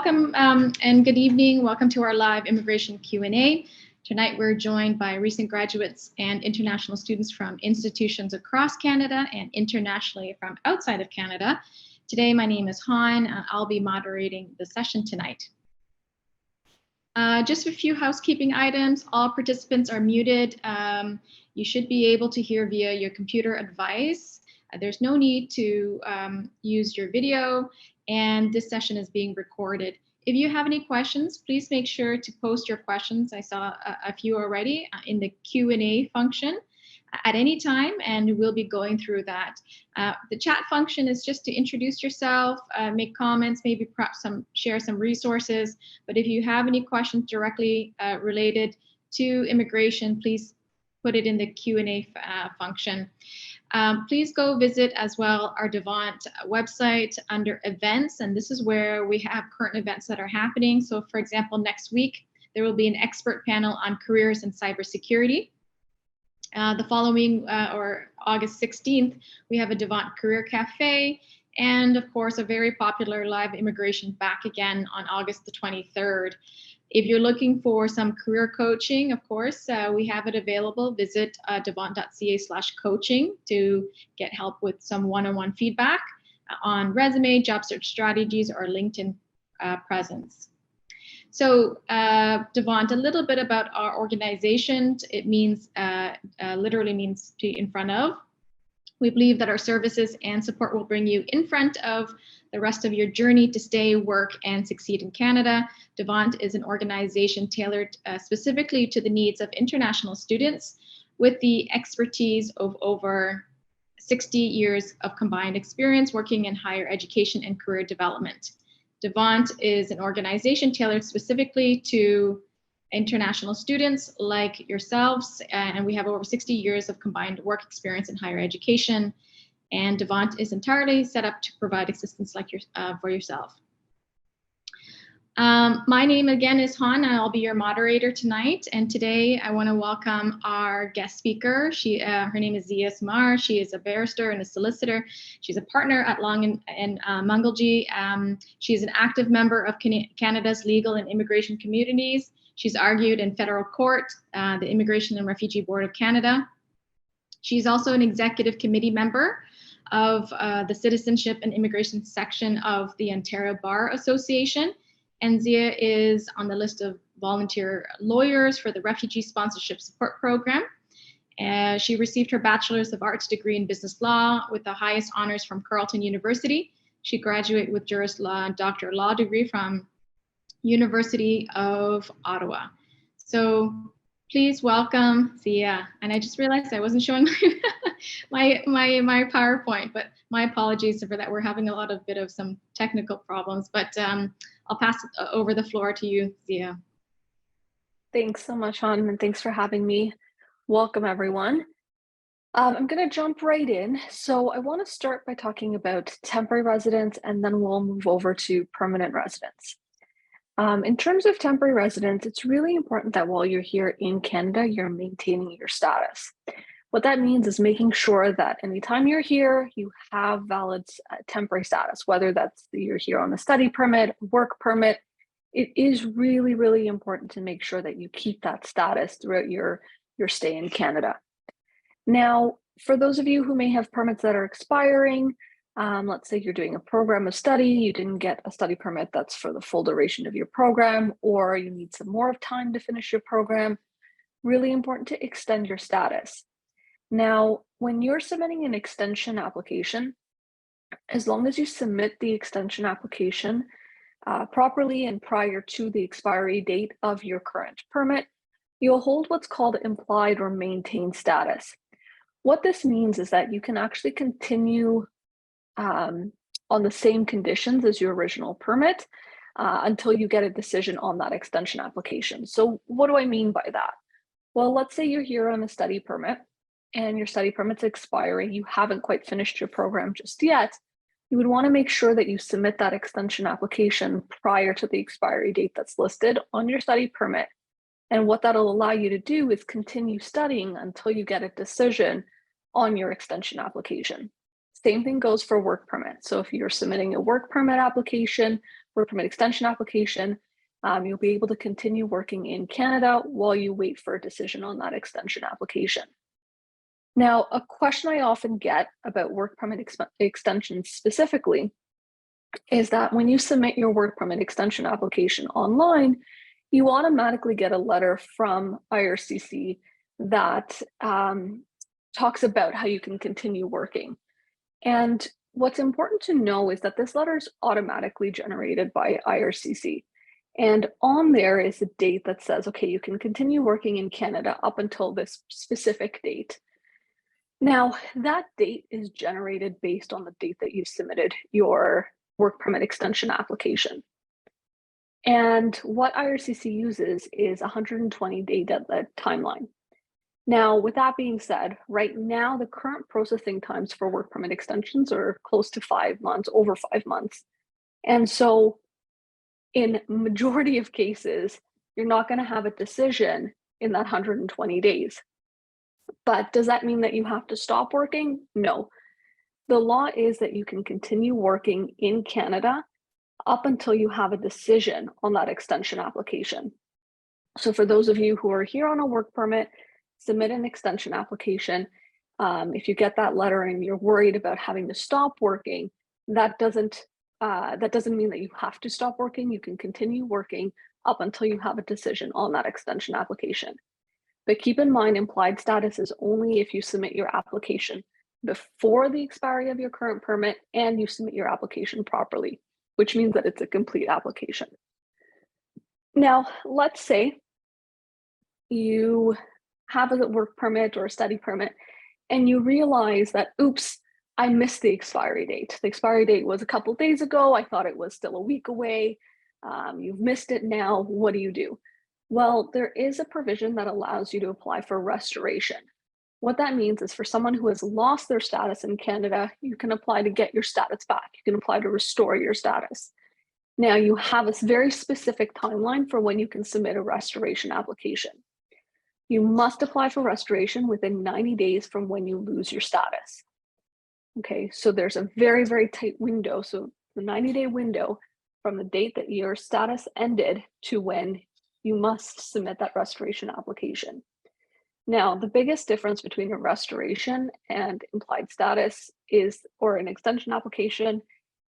welcome and good evening. Welcome to our live immigration Q&A. Tonight we're joined by recent graduates and international students from institutions across Canada and internationally from outside of Canada. Today my name is Han. I'll be moderating the session tonight. Just a few housekeeping items. All participants are muted. You should be able to hear via your computer device. There's no need to use your video, and this session is being recorded. If you have any questions, please make sure to post your questions. I saw a few already in the Q&A function at any time, and we'll be going through that. The chat function is just to introduce yourself, make comments, maybe perhaps share some resources. But if you have any questions directly related to immigration, please put it in the Q&A function. Please go visit as well our Devant website under events, and this is where we have current events that are happening. So for example, next week, there will be an expert panel on careers in cybersecurity. The following, or August 16th, we have a Devant Career Cafe, and of course, a very popular live immigration back again on August the 23rd. If you're looking for some career coaching, of course, we have it available. Visit devant.ca/coaching to get help with some one-on-one feedback on resume, job search strategies, or LinkedIn presence. So Devant, a little bit about our organization. It means, literally means to in front of. We believe that our services and support will bring you in front of the rest of your journey to stay, work, and succeed in Canada. Devant is an organization tailored specifically to the needs of international students with the expertise of over 60 years of combined experience working in higher education and career development. Devant is an organization tailored specifically to international students like yourselves, and we have over 60 years of combined work experience in higher education. And Devant is entirely set up to provide assistance like for yourself. My name again is Han, and I'll be your moderator tonight. And today I want to welcome our guest speaker. Her name is Ziah. She is a barrister and a solicitor. She's a partner at Long and Mungalgee. She is an active member of Canada's legal and immigration communities. She's argued in federal court, the Immigration and Refugee Board of Canada. She's also an executive committee member of the Citizenship and Immigration section of the Ontario Bar Association. And Ziah is on the list of volunteer lawyers for the Refugee Sponsorship Support Program. She received her Bachelor's of Arts degree in Business Law with the highest honors from Carleton University. She graduated with Juris Law and Doctor Law degree from University of Ottawa. So please welcome Ziah. And I just realized I wasn't showing my PowerPoint, but my apologies for that. We're having a bit of some technical problems, but I'll pass over the floor to you, Ziah. Thanks so much, Han, and thanks for having me. Welcome, everyone. I'm going to jump right in. So I want to start by talking about temporary residents, and then we'll move over to permanent residents. In terms of temporary residents, it's really important that while you're here in Canada, you're maintaining your status. What that means is making sure that anytime you're here, you have valid temporary status, whether that's you're here on a study permit, work permit. It is really, really important to make sure that you keep that status throughout your stay in Canada. Now, for those of you who may have permits that are expiring, let's say you're doing a program of study, you didn't get a study permit that's for the full duration of your program, or you need some more time to finish your program, really important to extend your status. Now, when you're submitting an extension application, as long as you submit the extension application properly and prior to the expiry date of your current permit, you'll hold what's called implied or maintained status. What this means is that you can actually continue on the same conditions as your original permit until you get a decision on that extension application. So what do I mean by that? Well, let's say you're here on a study permit and your study permit's expiring, you haven't quite finished your program just yet. You would want to make sure that you submit that extension application prior to the expiry date that's listed on your study permit. And what that'll allow you to do is continue studying until you get a decision on your extension application. Same thing goes for work permit. So if you're submitting a work permit application, work permit extension application, you'll be able to continue working in Canada while you wait for a decision on that extension application. Now, a question I often get about work permit extensions specifically is that when you submit your work permit extension application online, you automatically get a letter from IRCC that talks about how you can continue working. And what's important to know is that this letter is automatically generated by IRCC. And on there is a date that says, okay, you can continue working in Canada up until this specific date. Now, that date is generated based on the date that you submitted your work permit extension application. And what IRCC uses is a 120-day timeline. Now, with that being said, right now, the current processing times for work permit extensions are close to 5 months, over 5 months. And so in majority of cases, you're not going to have a decision in that 120 days. But does that mean that you have to stop working? No. The law is that you can continue working in Canada up until you have a decision on that extension application. So for those of you who are here on a work permit, submit an extension application. If you get that letter and you're worried about having to stop working, that doesn't mean that you have to stop working. You can continue working up until you have a decision on that extension application. But keep in mind, implied status is only if you submit your application before the expiry of your current permit and you submit your application properly, which means that it's a complete application. Now, let's say you have a work permit or a study permit and you realize that, oops, I missed the expiry date. The expiry date was a couple days ago. I thought it was still a week away. You've missed it now. What do you do? Well, there is a provision that allows you to apply for restoration. What that means is for someone who has lost their status in Canada, you can apply to get your status back. You can apply to restore your status. Now, you have a very specific timeline for when you can submit a restoration application. You must apply for restoration within 90 days from when you lose your status. Okay, so there's a very, very tight window. So the 90-day window from the date that your status ended to when you must submit that restoration application. Now, the biggest difference between a restoration and implied status or an extension application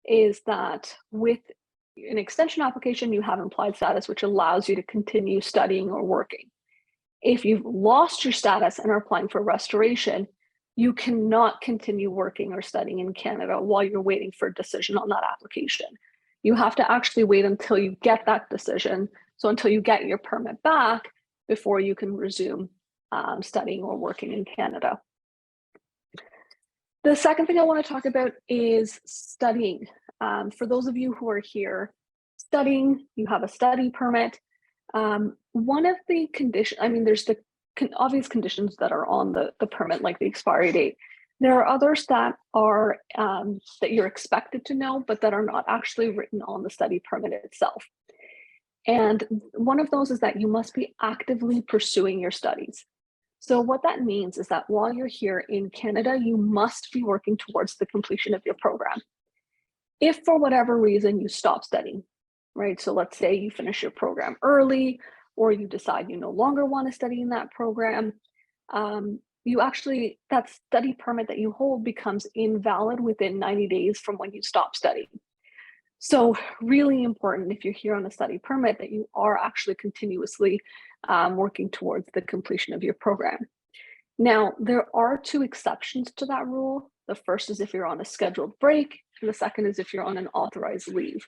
is that with an extension application, you have implied status, which allows you to continue studying or working. If you've lost your status and are applying for restoration, you cannot continue working or studying in Canada while you're waiting for a decision on that application. You have to actually wait until you get that decision. So until you get your permit back before you can resume studying or working in Canada. The second thing I want to talk about is studying. For those of you who are here studying, you have a study permit. One of the conditions, there's the obvious conditions that are on the permit, like the expiry date. There are others that are that you're expected to know, but that are not actually written on the study permit itself. And one of those is that you must be actively pursuing your studies. So what that means is that while you're here in Canada, you must be working towards the completion of your program. If for whatever reason you stop studying, right? So let's say you finish your program early, or you decide you no longer want to study in that program, that study permit that you hold becomes invalid within 90 days from when you stop studying. So really important if you're here on a study permit that you are actually continuously working towards the completion of your program. Now, there are two exceptions to that rule. The first is if you're on a scheduled break, and the second is if you're on an authorized leave.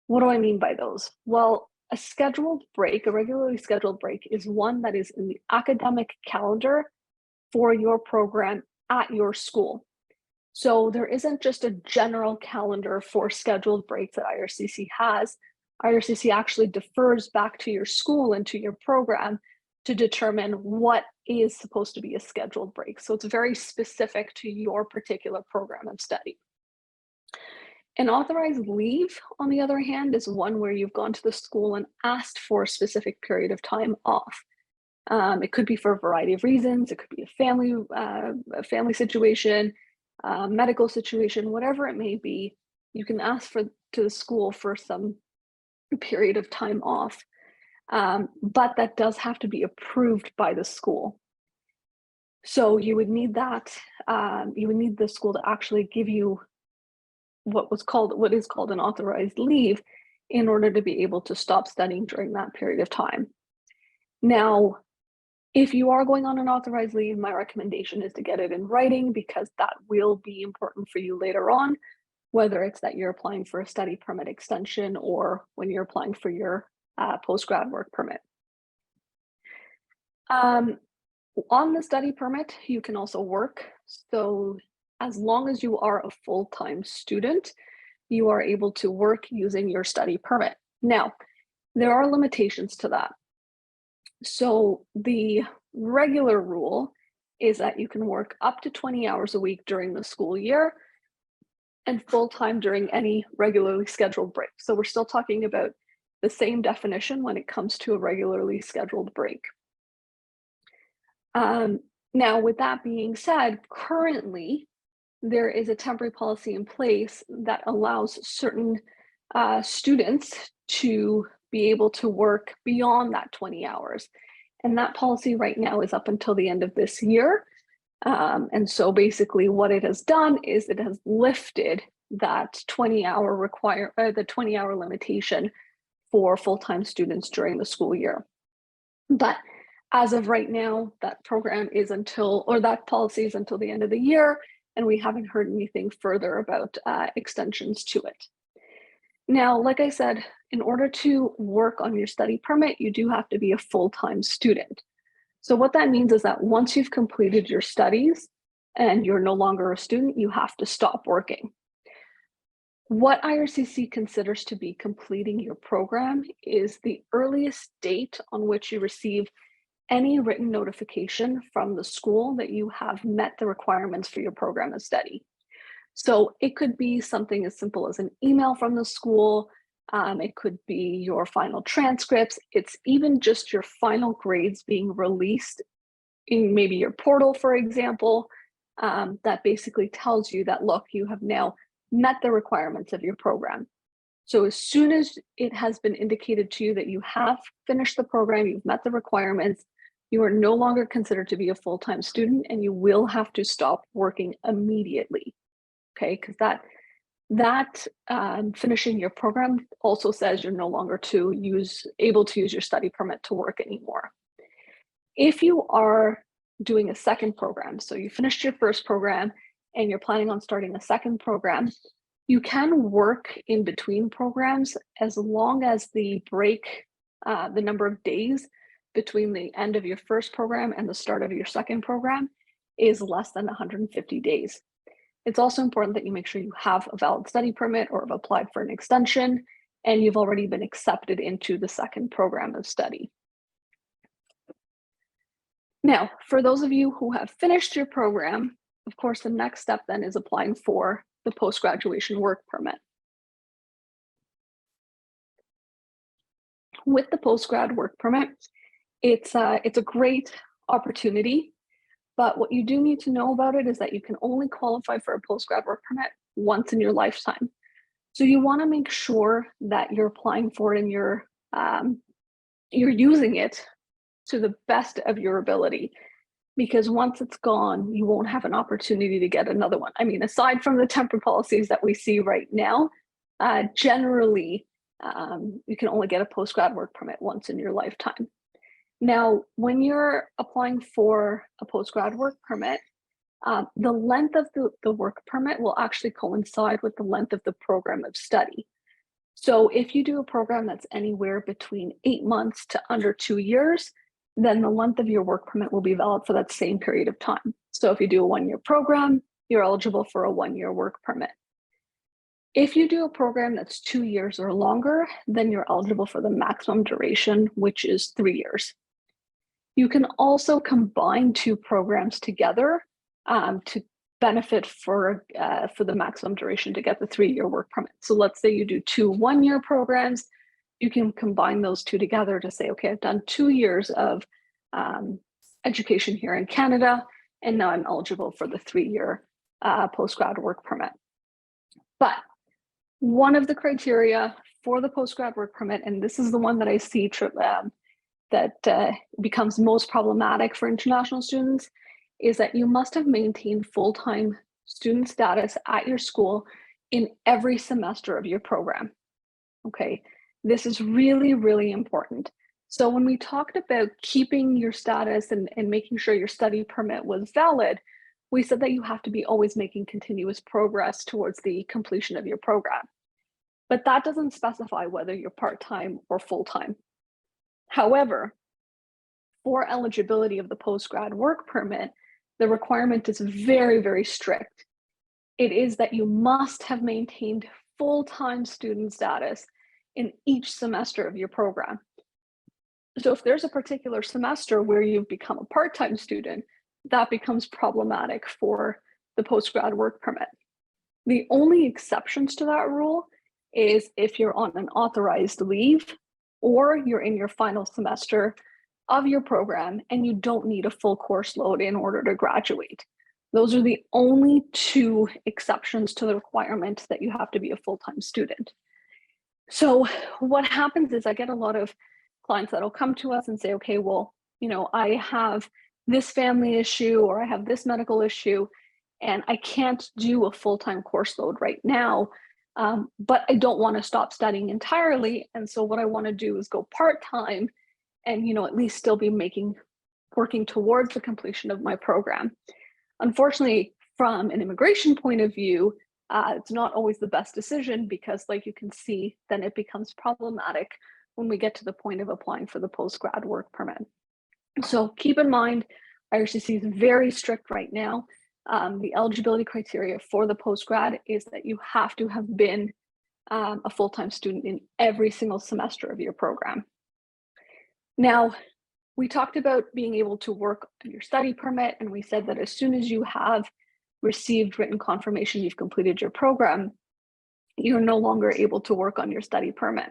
What do I mean by those? Well, a scheduled break, a regularly scheduled break, is one that is in the academic calendar for your program at your school. So there isn't just a general calendar for scheduled breaks that IRCC has. IRCC actually defers back to your school and to your program to determine what is supposed to be a scheduled break. So it's very specific to your particular program of study. An authorized leave, on the other hand, is one where you've gone to the school and asked for a specific period of time off. It could be for a variety of reasons. It could be a family situation, medical situation, whatever it may be. you can ask to the school for some period of time off, but that does have to be approved by the school. So you would need that. You would need the school to actually give you what is called an authorized leave in order to be able to stop studying during that period of time. Now, if you are going on an authorized leave, my recommendation is to get it in writing, because that will be important for you later on, whether it's that you're applying for a study permit extension or when you're applying for your post-grad work permit. On the study permit, you can also work. So as long as you are a full-time student, you are able to work using your study permit. Now, there are limitations to that. So the regular rule is that you can work up to 20 hours a week during the school year and full-time during any regularly scheduled break. So we're still talking about the same definition when it comes to a regularly scheduled break. Now, with that being said, currently, there is a temporary policy in place that allows certain students to be able to work beyond that 20 hours. And that policy right now is up until the end of this year. And so basically what it has done is it has lifted that 20-hour the 20-hour limitation for full-time students during the school year. But as of right now, that policy is until the end of the year, and we haven't heard anything further about extensions to it. Now, like I said, in order to work on your study permit, you do have to be a full-time student. So what that means is that once you've completed your studies and you're no longer a student, you have to stop working. What IRCC considers to be completing your program is the earliest date on which you receive any written notification from the school that you have met the requirements for your program of study. So it could be something as simple as an email from the school. It could be your final transcripts. It's even just your final grades being released in maybe your portal, for example, that basically tells you that, look, you have now met the requirements of your program. So as soon as it has been indicated to you that you have finished the program, you've met the requirements, you are no longer considered to be a full-time student, and you will have to stop working immediately, okay? Because that finishing your program also says you're no longer able to use your study permit to work anymore. If you are doing a second program, so you finished your first program and you're planning on starting a second program, you can work in between programs as long as the number of days between the end of your first program and the start of your second program is less than 150 days. It's also important that you make sure you have a valid study permit or have applied for an extension, and you've already been accepted into the second program of study. Now, for those of you who have finished your program, of course, the next step then is applying for the post-graduation work permit. With the post-grad work permit, it's a great opportunity, but what you do need to know about it is that you can only qualify for a post-grad work permit once in your lifetime. So you want to make sure that you're applying for it and you're using it to the best of your ability, because once it's gone, you won't have an opportunity to get another one. I mean, aside from the temporary policies that we see right now, generally, you can only get a post-grad work permit once in your lifetime. Now, when you're applying for a post-grad work permit, the length of the work permit will actually coincide with the length of the program of study. So if you do a program that's anywhere between 8 months to under 2 years, then the length of your work permit will be valid for that same period of time. So if you do a 1-year program, you're eligible for a 1-year work permit. If you do a program that's 2 years or longer, then you're eligible for the maximum duration, which is 3 years. You can also combine 2 programs together to benefit for the maximum duration to get the 3-year work permit. So let's say you do 2 1-year programs, you can combine those 2 together to say, okay, I've done 2 years of education here in Canada, and now I'm eligible for the 3-year post-grad work permit. But One of the criteria for the postgrad work permit, and this is the one that I see that becomes most problematic for international students, is that you must have maintained full-time student status at your school in every semester of your program. Okay, this is really, really important. So when we talked about keeping your status and making sure your study permit was valid, we said that you have to be always making continuous progress towards the completion of your program. But that doesn't specify whether you're part-time or full-time. However, for eligibility of the postgrad work permit, the requirement is very, very strict. It is that you must have maintained full-time student status in each semester of your program. So if there's a particular semester where you've become a part-time student, that becomes problematic for the postgrad work permit. The only exceptions to that rule is if you're on an authorized leave or you're in your final semester of your program and you don't need a full course load in order to graduate. Those are the only two exceptions to the requirement that you have to be a full-time student. So what happens is I get a lot of clients that'll come to us and say, okay, well, I have this family issue or I have this medical issue and I can't do a full-time course load right now, but I don't want to stop studying entirely. And so what I want to do is go part-time and, at least still be working towards the completion of my program. Unfortunately, from an immigration point of view, it's not always the best decision because, like you can see, then it becomes problematic when we get to the point of applying for the postgrad work permit. So keep in mind, IRCC is very strict right now. The eligibility criteria for the postgrad is that you have to have been a full-time student in every single semester of your program. Now, we talked about being able to work on your study permit, and we said that as soon as you have received written confirmation you've completed your program, you're no longer able to work on your study permit.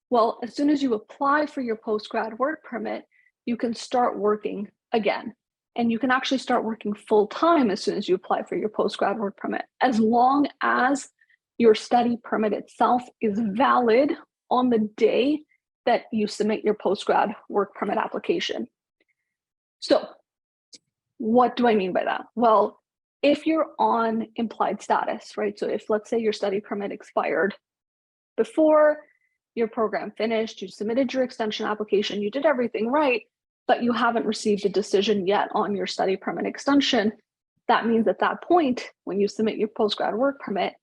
Well, as soon as you apply for your postgrad work permit, you can start working again. And you can actually start working full-time as soon as you apply for your postgrad work permit, as long as your study permit itself is valid on the day that you submit your postgrad work permit application. So what do I mean by that? Well, if you're on implied status, right? So if, let's say, your study permit expired before your program finished, you submitted your extension application, you did everything right, but you haven't received a decision yet on your study permit extension, that means at that point, when you submit your postgrad work permit,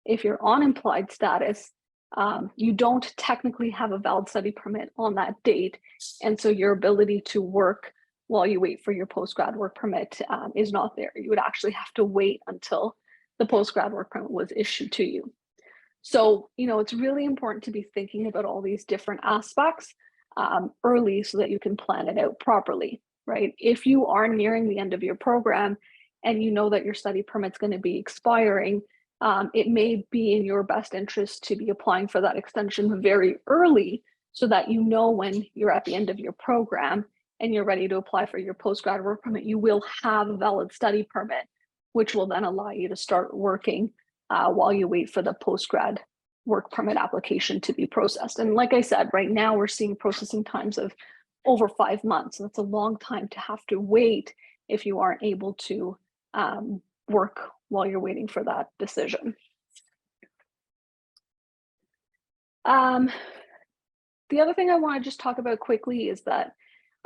if you're on implied status, you don't technically have a valid study permit on that date. And so your ability to work while you wait for your postgrad work permit is not there. You would actually have to wait until the postgrad work permit was issued to you. So, it's really important to be thinking about all these different aspects early so that you can plan it out properly, right? If you are nearing the end of your program and you know that your study permit's going to be expiring, it may be in your best interest to be applying for that extension very early so that when you're at the end of your program and you're ready to apply for your postgrad work permit, you will have a valid study permit, which will then allow you to start working while you wait for the postgrad work permit application to be processed. And like I said, right now we're seeing processing times of over 5 months. And that's a long time to have to wait if you aren't able to work while you're waiting for that decision. The other thing I want to just talk about quickly is that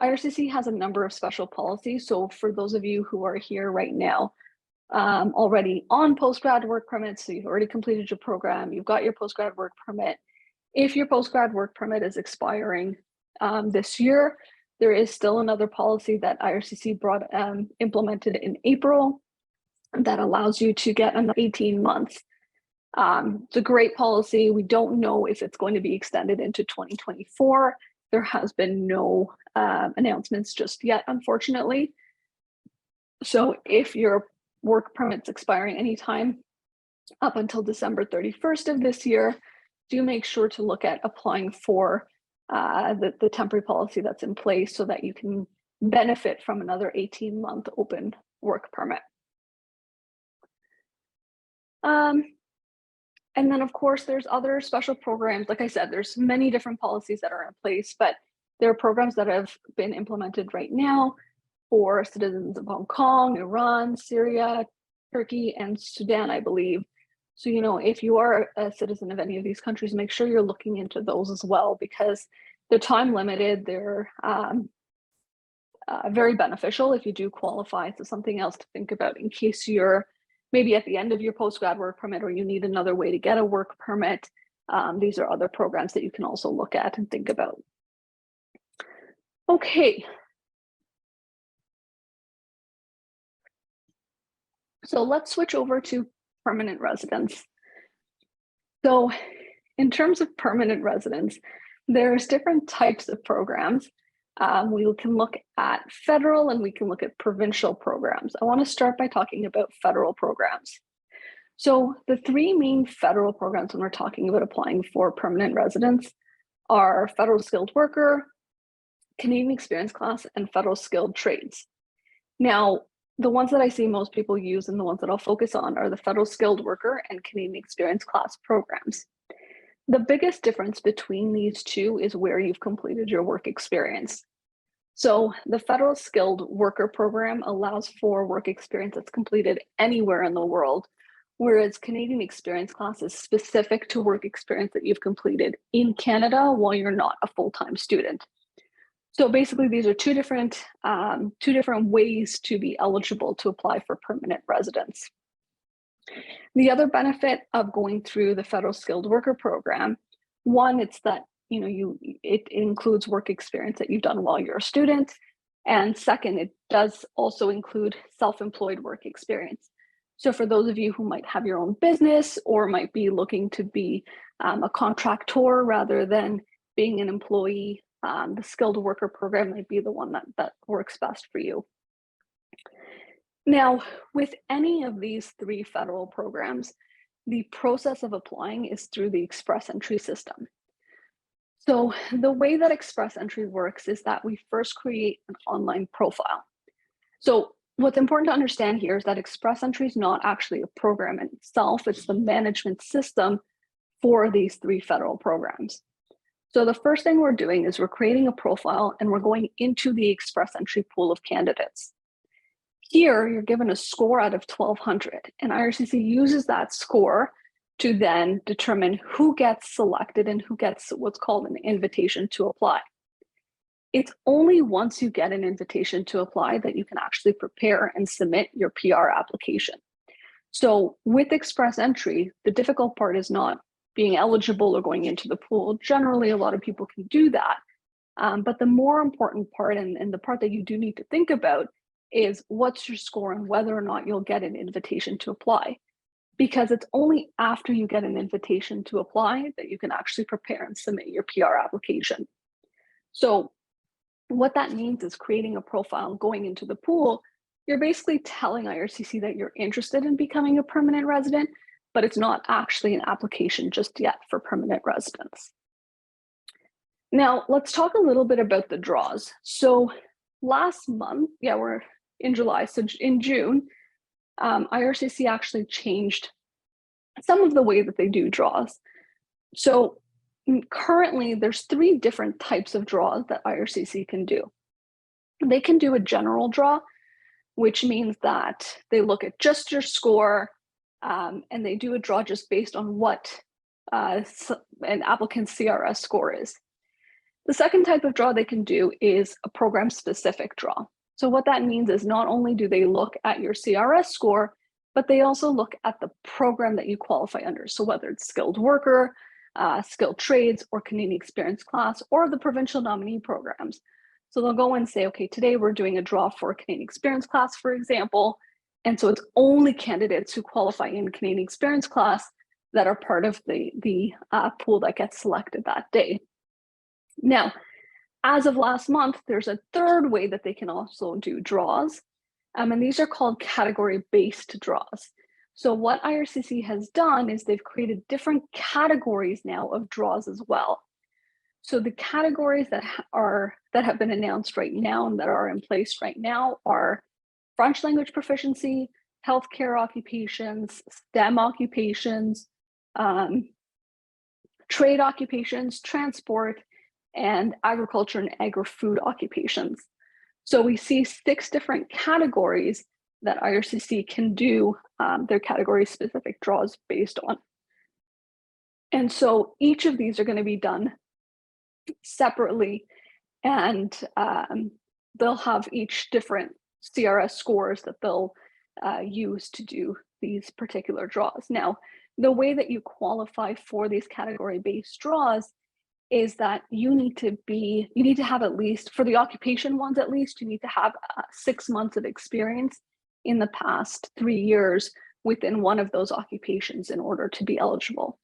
IRCC has a number of special policies. So for those of you who are here right now, already on postgrad work permits, so you've already completed your program, you've got your postgrad work permit. If your postgrad work permit is expiring this year, there is still another policy that IRCC implemented in April that allows you to get another 18 months. It's a great policy. We don't know if it's going to be extended into 2024. There has been no announcements just yet, unfortunately. So if your work permit's expiring anytime up until December 31st of this year, do make sure to look at applying for the temporary policy that's in place so that you can benefit from another 18-month open work permit. And then, of course, there's other special programs. Like I said, there's many different policies that are in place, but there are programs that have been implemented right now for citizens of Hong Kong, Iran, Syria, Turkey, and Sudan, I believe. So, if you are a citizen of any of these countries, make sure you're looking into those as well, because they're time limited. They're very beneficial if you do qualify. So something else to think about in case you're maybe at the end of your postgrad work permit or you need another way to get a work permit. These are other programs that you can also look at and think about. Okay. So let's switch over to permanent residence. So in terms of permanent residence, there's different types of programs. We can look at federal and we can look at provincial programs. I want to start by talking about federal programs. So the three main federal programs when we're talking about applying for permanent residence are Federal Skilled Worker, Canadian Experience Class, and Federal Skilled Trades. Now, the ones that I see most people use and the ones that I'll focus on are the Federal Skilled Worker and Canadian Experience Class programs. The biggest difference between these two is where you've completed your work experience. So the Federal Skilled Worker program allows for work experience that's completed anywhere in the world, whereas Canadian Experience Class is specific to work experience that you've completed in Canada while you're not a full-time student. So basically, these are two different ways to be eligible to apply for permanent residence. The other benefit of going through the Federal Skilled Worker program, one, it's that it includes work experience that you've done while you're a student, and second, it does also include self-employed work experience. So for those of you who might have your own business or might be looking to be a contractor rather than being an employee, the skilled worker program might be the one that works best for you. Now, with any of these three federal programs, the process of applying is through the express entry system. So the way that express entry works is that we first create an online profile. So what's important to understand here is that express entry is not actually a program in itself, it's the management system for these three federal programs. So the first thing we're doing is we're creating a profile and we're going into the express entry pool of candidates. Here, you're given a score out of 1,200, and IRCC uses that score to then determine who gets selected and who gets what's called an invitation to apply. It's only once you get an invitation to apply that you can actually prepare and submit your PR application. So with express entry, the difficult part is not being eligible or going into the pool. Generally, a lot of people can do that. But the more important part and the part that you do need to think about is what's your score and whether or not you'll get an invitation to apply. Because it's only after you get an invitation to apply that you can actually prepare and submit your PR application. So what that means is creating a profile and going into the pool. You're basically telling IRCC that you're interested in becoming a permanent resident, but it's not actually an application just yet for permanent residence. Now, let's talk a little bit about the draws. So last month, we're in July, so in June, IRCC actually changed some of the way that they do draws. So currently, there's three different types of draws that IRCC can do. They can do a general draw, which means that they look at just your score, and they do a draw just based on what an applicant's CRS score is. The second type of draw they can do is a program-specific draw. So what that means is not only do they look at your CRS score, but they also look at the program that you qualify under. So whether it's skilled worker, skilled trades, or Canadian Experience Class, or the provincial nominee programs. So they'll go and say, okay, today we're doing a draw for Canadian Experience Class, for example. And so it's only candidates who qualify in Canadian Experience Class that are part of the pool that gets selected that day. Now, as of last month, there's a third way that they can also do draws, and these are called category-based draws. So what IRCC has done is they've created different categories now of draws as well. So the categories that have been announced right now and that are in place right now are French language proficiency, healthcare occupations, STEM occupations, trade occupations, transport, and agriculture and agri-food occupations. So we see 6 different categories that IRCC can do their category specific draws based on. And so each of these are going to be done separately, and they'll have each different CRS scores that they'll use to do these particular draws. Now, the way that you qualify for these category-based draws is that you need to have at least, for the occupation ones at least, you need to have 6 months of experience in the past 3 years within one of those occupations in order to be eligible.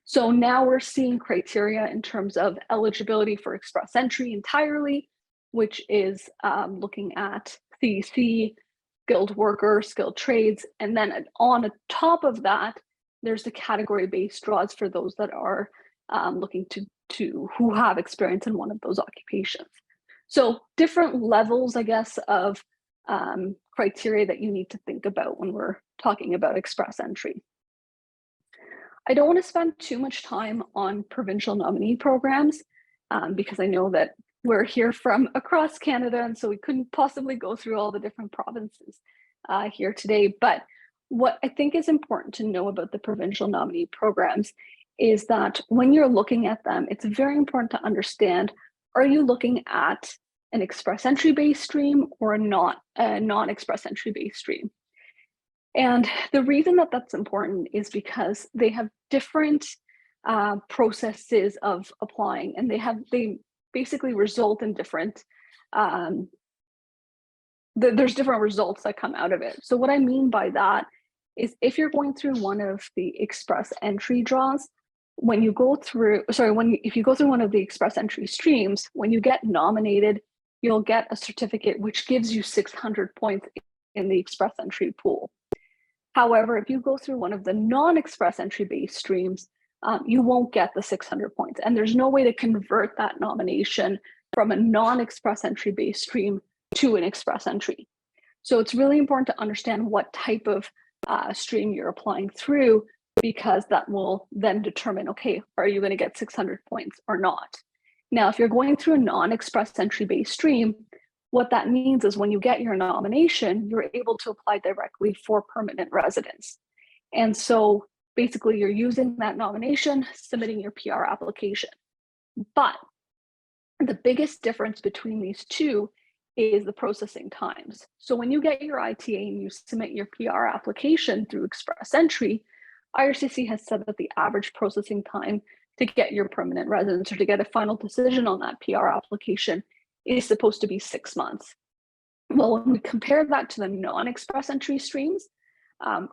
So now we're seeing criteria in terms of eligibility for express entry entirely, which is looking at CEC, skilled worker, skilled trades, and then on top of that, there's the category-based draws for those that are looking to who have experience in one of those occupations. So different levels, I guess, of criteria that you need to think about when we're talking about express entry. I don't want to spend too much time on provincial nominee programs because I know that we're here from across Canada, and so we couldn't possibly go through all the different provinces here today. But what I think is important to know about the provincial nominee programs is that when you're looking at them, it's very important to understand, are you looking at an express entry based stream or a non-express entry based stream? And the reason that that's important is because they have different processes of applying, and they basically result in different, there's different results that come out of it. So what I mean by that is if you're going through one of the express entry draws, if you go through one of the express entry streams, when you get nominated, you'll get a certificate which gives you 600 points in the express entry pool. However, if you go through one of the non-express entry based streams, you won't get the 600 points. And there's no way to convert that nomination from a non-express entry based stream to an express entry. So it's really important to understand what type of stream you're applying through, because that will then determine, okay, are you going to get 600 points or not? Now, if you're going through a non-express entry based stream, what that means is when you get your nomination, you're able to apply directly for permanent residence. And so basically you're using that nomination, submitting your PR application. But the biggest difference between these two is the processing times. So when you get your ITA and you submit your PR application through express entry, IRCC has said that the average processing time to get your permanent residence or to get a final decision on that PR application is supposed to be 6 months. Well, when we compare that to the non-express entry streams,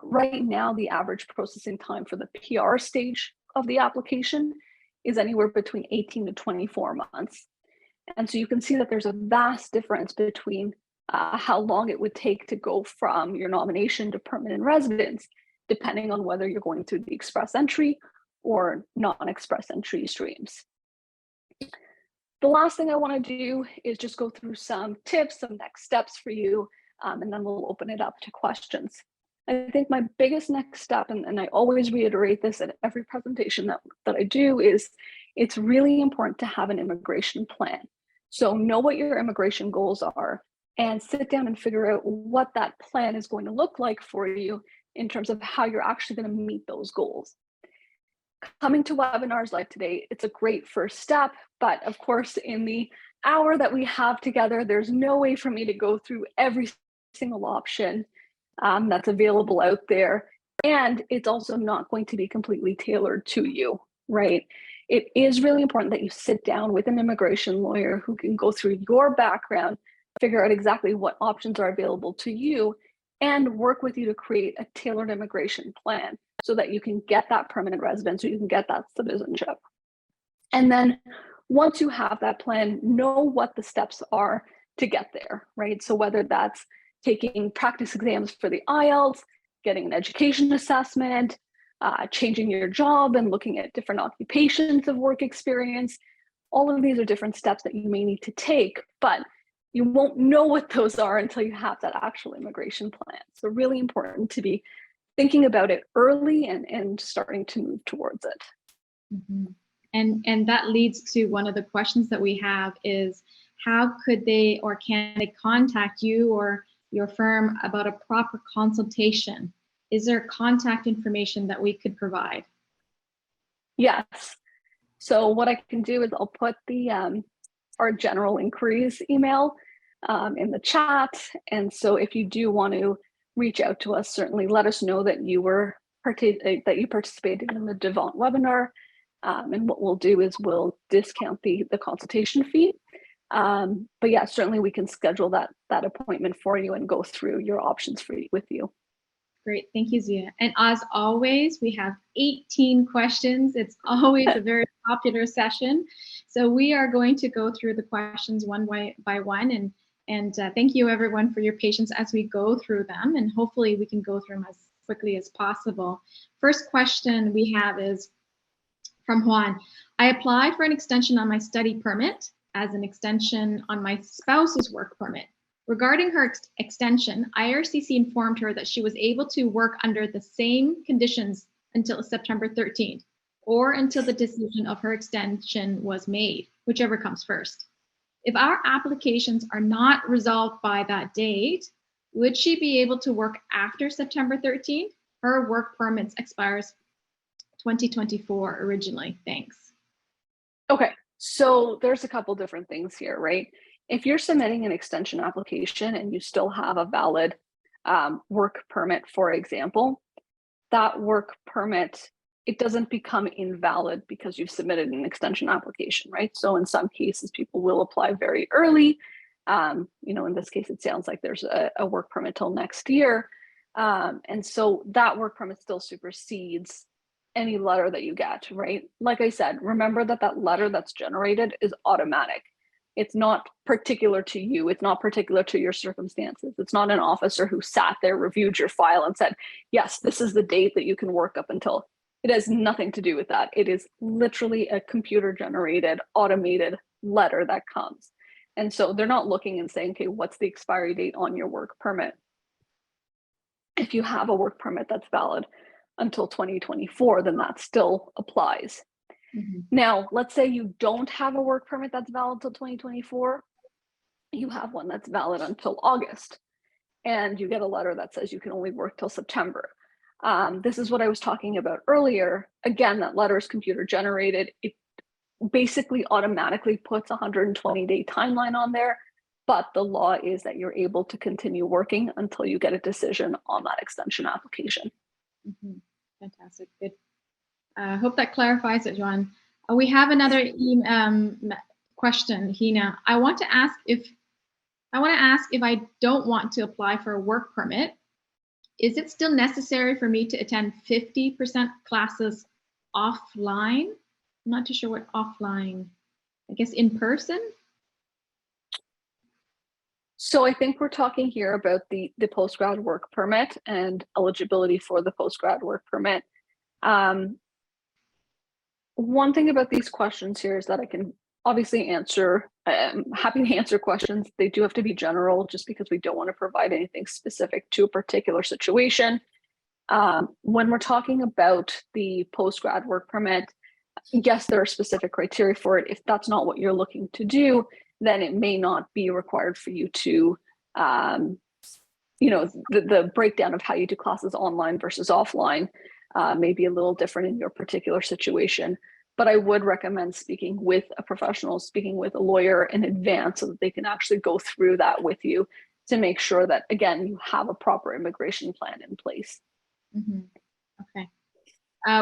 right now the average processing time for the PR stage of the application is anywhere between 18 to 24 months. And so you can see that there's a vast difference between how long it would take to go from your nomination to permanent residence, depending on whether you're going through the express entry or non-express entry streams. The last thing I want to do is just go through some tips, some next steps for you, and then we'll open it up to questions. I think my biggest next step, and I always reiterate this at every presentation that I do, is it's really important to have an immigration plan. So know what your immigration goals are and sit down and figure out what that plan is going to look like for you in terms of how you're actually going to meet those goals. Coming to webinars like today, it's a great first step, but of course, in the hour that we have together, there's no way for me to go through every single option that's available out there. And it's also not going to be completely tailored to you, right? It is really important that you sit down with an immigration lawyer who can go through your background, figure out exactly what options are available to you, and work with you to create a tailored immigration plan so that you can get that permanent residence, so you can get that citizenship. And then once you have that plan, know what the steps are to get there, right? So whether that's taking practice exams for the IELTS, getting an education assessment, changing your job and looking at different occupations of work experience, all of these are different steps that you may need to take, but you won't know what those are until you have that actual immigration plan. So really important to be thinking about it early and starting to move towards it. Mm-hmm. And that leads to one of the questions that we have is, how could they or can they contact you or your firm about a proper consultation? Is there contact information that we could provide? Yes. So what I can do is I'll put the our general inquiries email in the chat. And so if you do want to reach out to us, certainly let us know that you participated in the Devant webinar. And what we'll do is we'll discount the consultation fee. But yeah, certainly we can schedule that appointment for you and go through your options with you. Great, thank you, Ziah. And as always, we have 18 questions. It's always a very popular session. So we are going to go through the questions one by one. And thank you everyone for your patience as we go through them. And hopefully we can go through them as quickly as possible. First question we have is from Juan. I applied for an extension on my study permit as an extension on my spouse's work permit. Regarding her extension, IRCC informed her that she was able to work under the same conditions until September 13th, or until the decision of her extension was made, whichever comes first. If our applications are not resolved by that date, would she be able to work after September 13th? Her work permit expires 2024 originally. Thanks. Okay, so there's a couple different things here, right? If you're submitting an extension application and you still have a valid work permit, for example, that work permit, it doesn't become invalid because you've submitted an extension application, right? So in some cases, people will apply very early. In this case, it sounds like there's a work permit till next year. And so that work permit still supersedes any letter that you get, right? Like I said, remember that letter that's generated is automatic. It's not particular to you. It's not particular to your circumstances. It's not an officer who sat there, reviewed your file and said, yes, this is the date that you can work up until. It has nothing to do with that. It is literally a computer generated, automated letter that comes. And so they're not looking and saying, okay, what's the expiry date on your work permit? If you have a work permit that's valid until 2024, then that still applies. Mm-hmm. Now, let's say you don't have a work permit that's valid till 2024. You have one that's valid until August, and you get a letter that says you can only work till September. This is what I was talking about earlier. Again, that letter is computer generated. It basically automatically puts a 120-day timeline on there, but the law is that you're able to continue working until you get a decision on that extension application. Mm-hmm. Fantastic. Good. I hope that clarifies it, Joan. We have another question, Hina. I want to ask if I don't want to apply for a work permit, is it still necessary for me to attend 50% classes offline? I'm not too sure what offline, I guess in person? So I think we're talking here about the postgrad work permit and eligibility for the postgrad work permit. One thing about these questions here is that I can obviously answer. I'm happy to answer questions. They do have to be general just because we don't want to provide anything specific to a particular situation. When we're talking about the postgrad work permit, yes, there are specific criteria for it. If that's not what you're looking to do, then it may not be required for you to, the breakdown of how you do classes online versus offline may be a little different in your particular situation. But I would recommend speaking with a professional, speaking with a lawyer in advance so that they can actually go through that with you to make sure that, again, you have a proper immigration plan in place. Mm-hmm. Okay.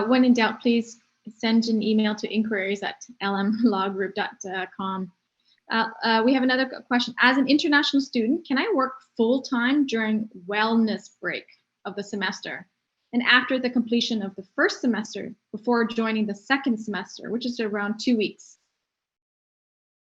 When in doubt, please send an email to inquiries@lmlawgroup.com. We have another question. As an international student, can I work full-time during wellness break of the semester and after the completion of the first semester before joining the second semester, which is around 2 weeks?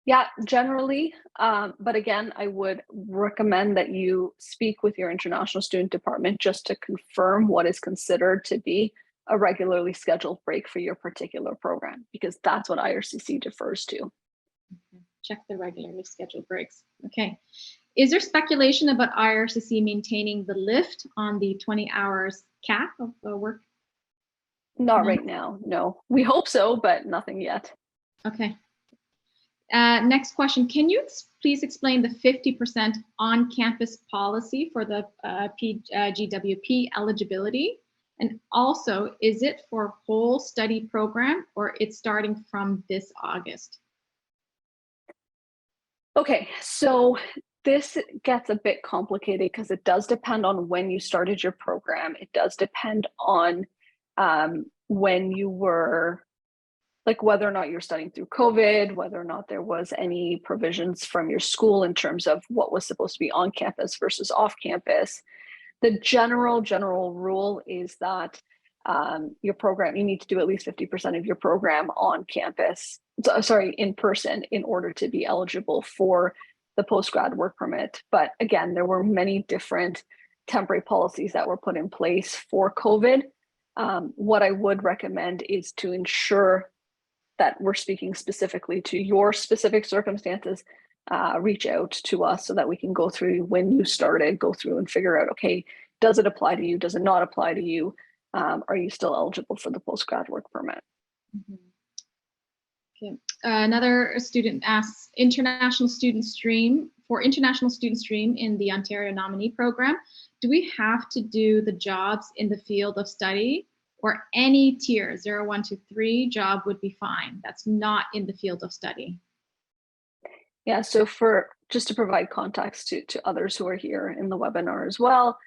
Yeah, generally, but again, I would recommend that you speak with your international student department just to confirm what is considered to be a regularly scheduled break for your particular program, because that's what IRCC defers to. check the regularly scheduled breaks. Okay. Is there speculation about IRCC maintaining the lift on the 20 hours cap of the work? Not right now, no. We hope so, but nothing yet. Okay. Next question. Can you please explain the 50% on-campus policy for the GWP eligibility? And also, is it for whole study program or it's starting from this August? Okay, so this gets a bit complicated because it does depend on when you started your program. It does depend on when you were, like whether or not you're studying through COVID, whether or not there was any provisions from your school in terms of what was supposed to be on campus versus off campus. The general rule is that your program, you need to do at least 50% of your program on campus, in person, in order to be eligible for the post-grad work permit. But again, there were many different temporary policies that were put in place for COVID. What I would recommend is to ensure that we're speaking specifically to your specific circumstances. Reach out to us so that we can go through when you started, go through and figure out, okay, does it apply to you? Does it not apply to you? Are you still eligible for the post-grad work permit? Mm-hmm. Okay. Another student asks, international student stream in the Ontario nominee program, do we have to do the jobs in the field of study, or any tier 0, 1, 2, 3 job would be fine? That's not in the field of study. Yeah, so for just to provide context to others who are here in the webinar as well,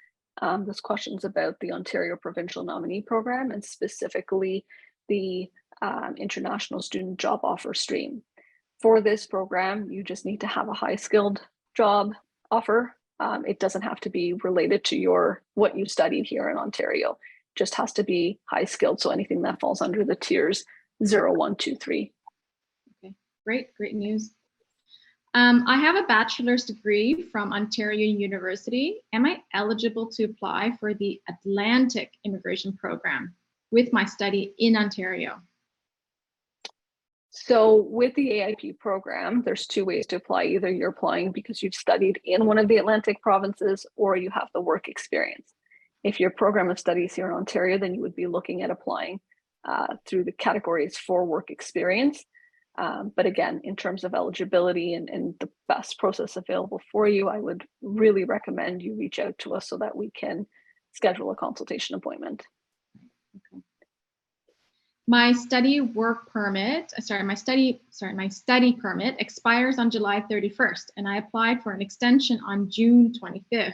this question is about the Ontario Provincial Nominee Program and specifically the International Student Job Offer Stream. For this program, you just need to have a high-skilled job offer. It doesn't have to be related to what you studied here in Ontario. It just has to be high-skilled, so anything that falls under the tiers 0, 1, 2, 3. Okay, great news. I have a bachelor's degree from Ontario University. Am I eligible to apply for the Atlantic Immigration Program with my study in Ontario? So with the AIP program, there's 2 ways to apply. Either you're applying because you've studied in one of the Atlantic provinces, or you have the work experience. If your program of studies here in Ontario, then you would be looking at applying through the categories for work experience. But again, in terms of eligibility and the best process available for you, I would really recommend you reach out to us so that we can schedule a consultation appointment. Okay. My study permit expires on July 31st, and I applied for an extension on June 25th.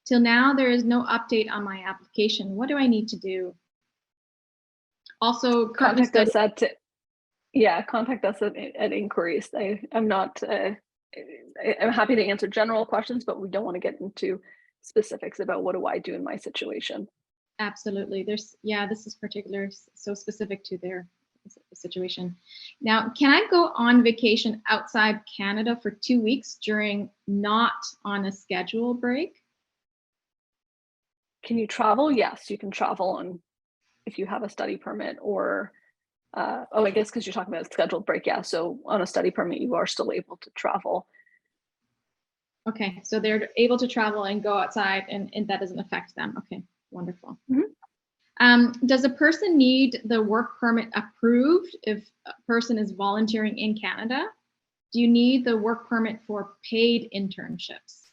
Till now, there is no update on my application. What do I need to do? Also, contact us at inquiries. I'm happy to answer general questions, but we don't want to get into specifics about what do I do in my situation. Absolutely. This is particular, so specific to their situation. Now, can I go on vacation outside Canada for 2 weeks during not on a schedule break? Can you travel? Yes, you can travel if you have a study permit or I guess because you're talking about a scheduled break. Yeah, so on a study permit, you are still able to travel. Okay, so they're able to travel and go outside and that doesn't affect them. Okay, wonderful. Mm-hmm. Does a person need the work permit approved if a person is volunteering in Canada? Do you need the work permit for paid internships?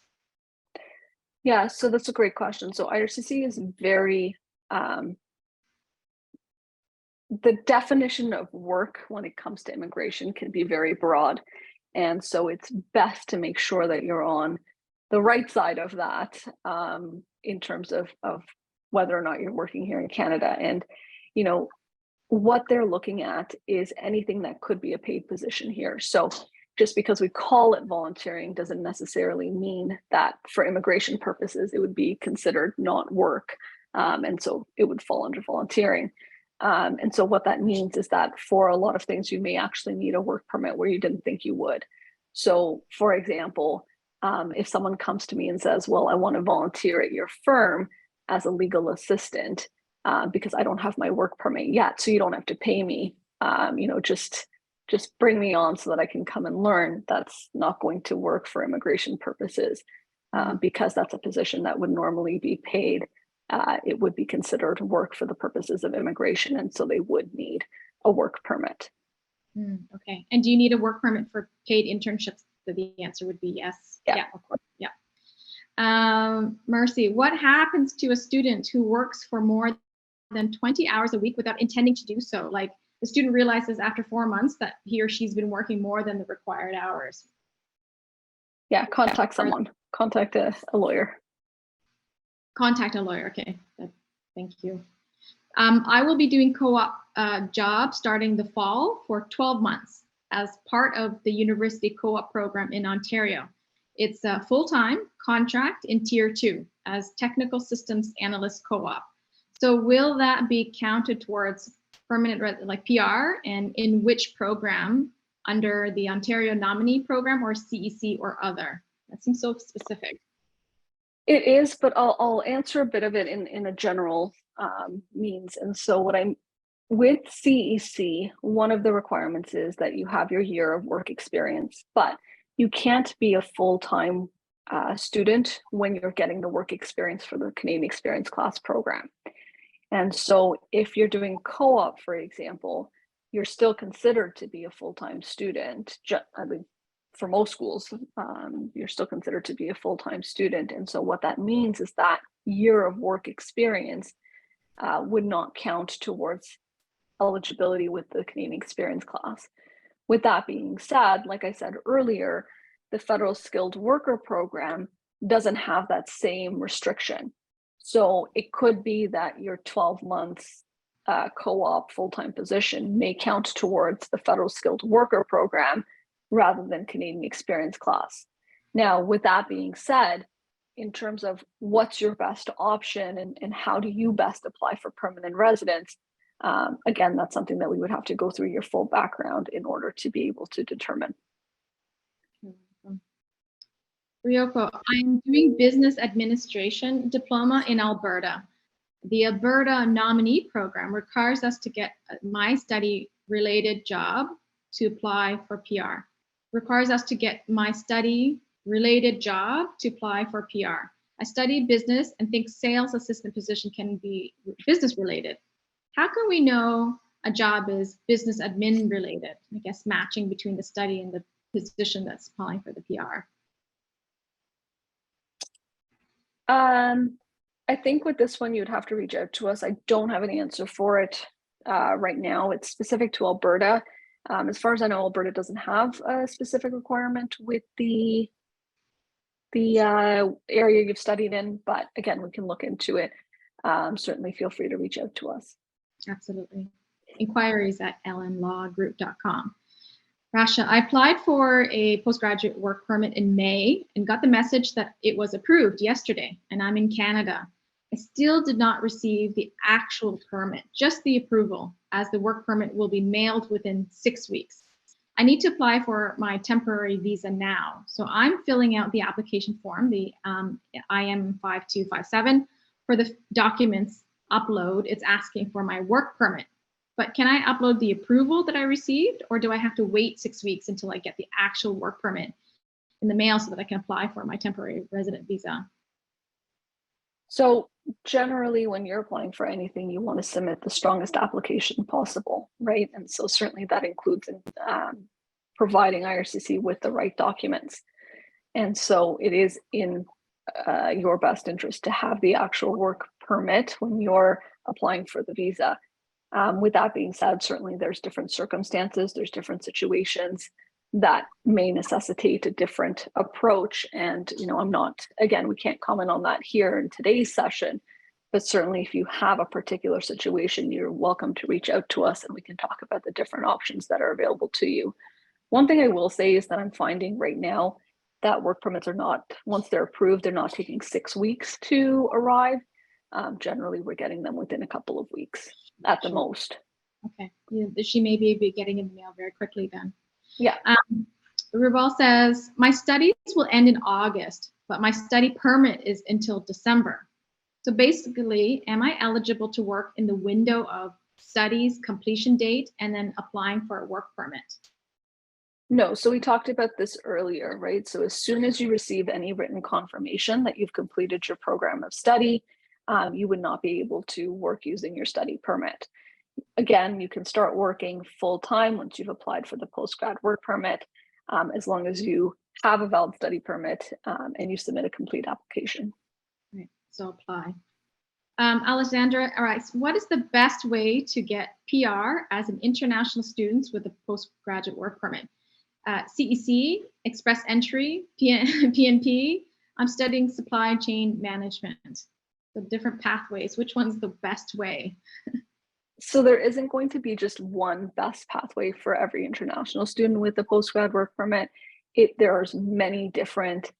Yeah, so that's a great question. So IRCC is very, the definition of work when it comes to immigration can be very broad. And so it's best to make sure that you're on the right side of that in terms of whether or not you're working here in Canada. And, what they're looking at is anything that could be a paid position here. So just because we call it volunteering doesn't necessarily mean that for immigration purposes, it would be considered not work. And so it would fall under volunteering. And so what that means is that for a lot of things, you may actually need a work permit where you didn't think you would. So for example, if someone comes to me and says, well, I want to volunteer at your firm as a legal assistant because I don't have my work permit yet, so you don't have to pay me, just just bring me on so that I can come and learn, that's not going to work for immigration purposes, because that's a position that would normally be paid. It would be considered work for the purposes of immigration, and so they would need a work permit. Okay. And do you need a work permit for paid internships? So the answer would be yes. Yeah, of course. Yeah. Mercy, what happens to a student who works for more than 20 hours a week without intending to do so? Like the student realizes after 4 months that he or she's been working more than the required hours. Yeah, contact someone. Contact a lawyer. Contact a lawyer. Okay. Thank you. I will be doing co-op job starting the fall for 12 months as part of the university co-op program in Ontario. It's a full-time contract in Tier 2 as technical systems analyst co-op. So will that be counted towards permanent, like PR, and in which program, under the Ontario nominee program or CEC or other? That seems so specific. It is, but I'll answer a bit of it in a general means. And so with CEC, one of the requirements is that you have your year of work experience, but you can't be a full-time student when you're getting the work experience for the Canadian Experience Class program. And so if you're doing co-op, for example, you're still considered to be a full-time student. I mean, for most schools, you're still considered to be a full-time student. And so what that means is that year of work experience would not count towards eligibility with the Canadian Experience Class. With that being said, like I said earlier, the Federal Skilled Worker Program doesn't have that same restriction. So it could be that your 12 months co-op full-time position may count towards the Federal Skilled Worker Program rather than Canadian Experience Class. Now, with that being said, in terms of what's your best option and how do you best apply for permanent residence, again, that's something that we would have to go through your full background in order to be able to determine. Ryoko, I'm doing business administration diploma in Alberta. The Alberta nominee program requires us to get my study related job to apply for PR. Requires us to get my study related job to apply for PR. I studied business and think sales assistant position can be business related. How can we know a job is business admin related? I guess matching between the study and the position that's applying for the PR. I think with this one, you'd have to reach out to us. I don't have an answer for it right now. It's specific to Alberta. As far as I know, Alberta doesn't have a specific requirement with the area you've studied in, but again, we can look into it. Certainly feel free to reach out to us. Absolutely. Inquiries at lnlawgroup.com. Rasha, I applied for a postgraduate work permit in May and got the message that it was approved yesterday, and I'm in Canada. I still did not receive the actual permit, just the approval, as the work permit will be mailed within 6 weeks. I need to apply for my temporary visa now. So I'm filling out the application form, the IM5257. For the documents upload, it's asking for my work permit. But can I upload the approval that I received, or do I have to wait 6 weeks until I get the actual work permit in the mail so that I can apply for my temporary resident visa? So generally, when you're applying for anything, you want to submit the strongest application possible, right? And so certainly that includes providing IRCC with the right documents. And so it is in your best interest to have the actual work permit when you're applying for the visa. With that being said, certainly there's different circumstances, there's different situations that may necessitate a different approach. And, again, we can't comment on that here in today's session, but certainly if you have a particular situation, you're welcome to reach out to us and we can talk about the different options that are available to you. One thing I will say is that I'm finding right now that work permits are not, once they're approved, they're not taking 6 weeks to arrive. Generally, we're getting them within a couple of weeks at the most. Okay, she may be getting in the mail very quickly then. Yeah. Rubal says, my studies will end in August, but my study permit is until December. So basically, am I eligible to work in the window of studies completion date and then applying for a work permit? No, so we talked about this earlier, right? So as soon as you receive any written confirmation that you've completed your program of study, you would not be able to work using your study permit. Again, you can start working full-time once you've applied for the postgrad work permit, as long as you have a valid study permit and you submit a complete application. Right, so apply. Alexandra, all right, so what is the best way to get PR as an international student with a postgraduate work permit? CEC, Express Entry, PNP. I'm studying supply chain management. The different pathways, which one's the best way? So there isn't going to be just one best pathway for every international student with a postgrad work permit. There's many different